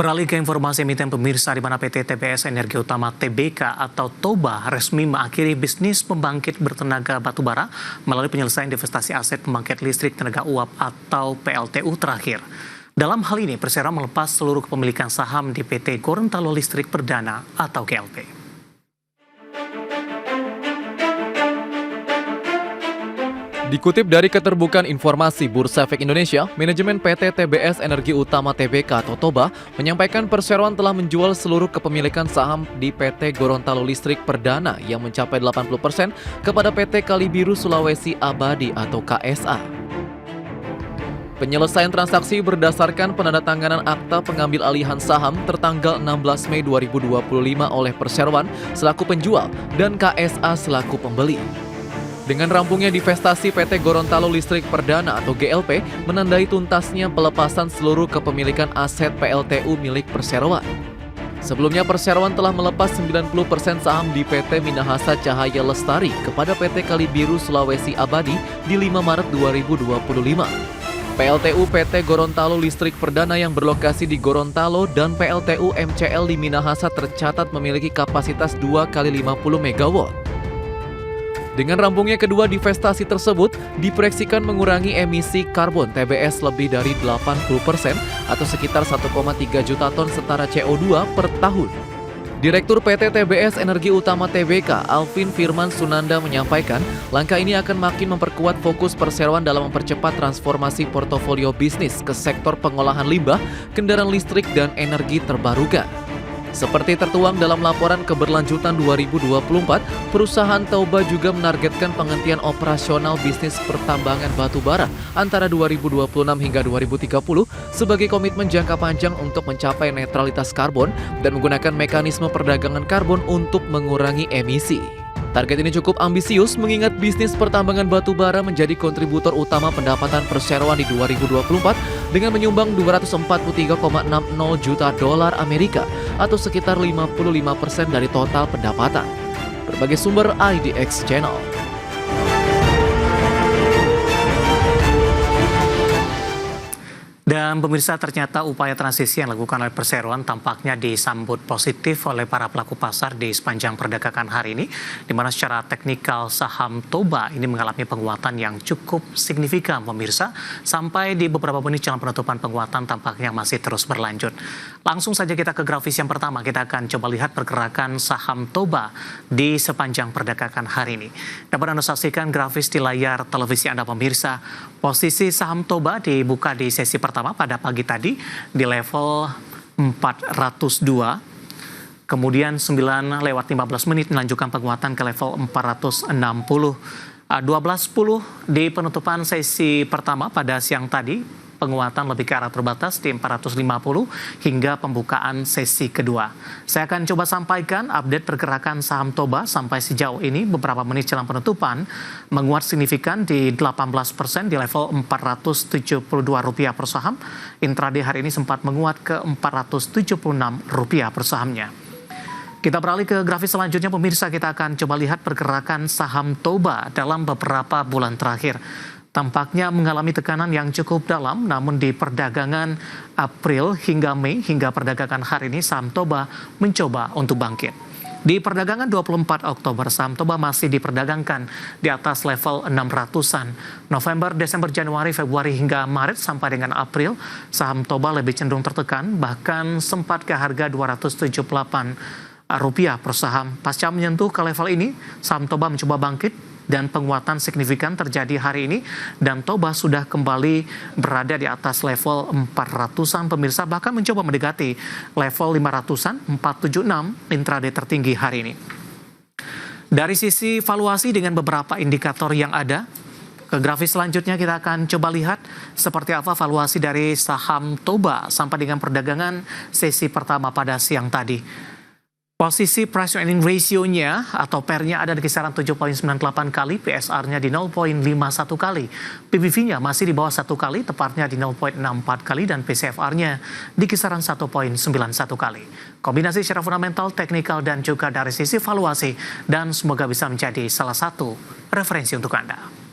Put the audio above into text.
Beralih ke informasi emiten pemirsa, di mana PT TBS Energi Utama Tbk atau Toba resmi mengakhiri bisnis pembangkit bertenaga batubara melalui penyelesaian divestasi aset pembangkit listrik tenaga uap atau PLTU terakhir. Dalam hal ini, Persero melepas seluruh kepemilikan saham di PT Gorontalo Listrik Perdana atau GLP. Dikutip dari Keterbukaan Informasi Bursa Efek Indonesia, manajemen PT TBS Energi Utama Tbk atau Toba menyampaikan perseroan telah menjual seluruh kepemilikan saham di PT Gorontalo Listrik Perdana yang mencapai 80% kepada PT Kalibiru Sulawesi Abadi atau KSA. Penyelesaian transaksi berdasarkan penandatanganan akta pengambil alihan saham tertanggal 16 Mei 2025 oleh perseroan selaku penjual dan KSA selaku pembeli. Dengan rampungnya divestasi PT Gorontalo Listrik Perdana atau GLP menandai tuntasnya pelepasan seluruh kepemilikan aset PLTU milik perseroan. Sebelumnya perseroan telah melepas 90% saham di PT Minahasa Cahaya Lestari kepada PT Kalibiru Sulawesi Abadi di 5 Maret 2025. PLTU PT Gorontalo Listrik Perdana yang berlokasi di Gorontalo dan PLTU MCL di Minahasa tercatat memiliki kapasitas 2 kali 50 MW. Dengan rampungnya kedua divestasi tersebut, diproyeksikan mengurangi emisi karbon TBS lebih dari 80% atau sekitar 1,3 juta ton setara CO2 per tahun. Direktur PT TBS Energi Utama Tbk, Alvin Firman Sunanda menyampaikan, langkah ini akan makin memperkuat fokus perseroan dalam mempercepat transformasi portofolio bisnis ke sektor pengolahan limbah, kendaraan listrik, dan energi terbarukan. Seperti tertuang dalam laporan keberlanjutan 2024, perusahaan Toba juga menargetkan penghentian operasional bisnis pertambangan batu bara antara 2026 hingga 2030 sebagai komitmen jangka panjang untuk mencapai netralitas karbon dan menggunakan mekanisme perdagangan karbon untuk mengurangi emisi. Target ini cukup ambisius mengingat bisnis pertambangan batu bara menjadi kontributor utama pendapatan perseroan di 2024 dengan menyumbang 243,60 juta dolar Amerika atau sekitar 55% dari total pendapatan. Berbagai sumber IDX Channel. Dan pemirsa, ternyata upaya transisi yang dilakukan oleh perseroan tampaknya disambut positif oleh para pelaku pasar di sepanjang perdagangan hari ini, di mana secara teknikal saham Toba ini mengalami penguatan yang cukup signifikan pemirsa, sampai di beberapa menit jelang penutupan penguatan tampaknya masih terus berlanjut. Langsung saja kita ke grafis yang pertama, kita akan coba lihat pergerakan saham Toba di sepanjang perdagangan hari ini. Dapat Anda saksikan grafis di layar televisi Anda pemirsa, posisi saham Toba dibuka di sesi pertama pada pagi tadi di level 402, kemudian 9 lewat 15 menit melanjutkan penguatan ke level 460. 12.10 di penutupan sesi pertama pada siang tadi, penguatan lebih ke arah terbatas di 450 hingga pembukaan sesi kedua. Saya akan coba sampaikan update pergerakan saham Toba sampai sejauh ini beberapa menit jelang penutupan, menguat signifikan di 18% di level Rp472 per saham. Intraday hari ini sempat menguat ke Rp476 per sahamnya. Kita beralih ke grafis selanjutnya pemirsa, kita akan coba lihat pergerakan saham Toba dalam beberapa bulan terakhir. Tampaknya mengalami tekanan yang cukup dalam, namun di perdagangan April hingga Mei hingga perdagangan hari ini saham Toba mencoba untuk bangkit. Di perdagangan 24 Oktober, saham Toba masih diperdagangkan di atas level 600-an. November, Desember, Januari, Februari hingga Maret sampai dengan April, saham Toba lebih cenderung tertekan, bahkan sempat ke harga Rp278 per saham. Pasca menyentuh ke level ini, saham Toba mencoba bangkit dan penguatan signifikan terjadi hari ini, dan Toba sudah kembali berada di atas level 400-an pemirsa, bahkan mencoba mendekati level 500-an, 476 intraday tertinggi hari ini. Dari sisi valuasi dengan beberapa indikator yang ada, ke grafis selanjutnya kita akan coba lihat seperti apa valuasi dari saham Toba sampai dengan perdagangan sesi pertama pada siang tadi. Posisi price earning ratio-nya atau PER-nya ada di kisaran 7,98 kali, PSR-nya di 0,51 kali, PBV-nya masih di bawah 1 kali, tepatnya di 0,64 kali, dan PCFR-nya di kisaran 1,91 kali. Kombinasi secara fundamental, teknikal, dan juga dari sisi valuasi, dan semoga bisa menjadi salah satu referensi untuk Anda.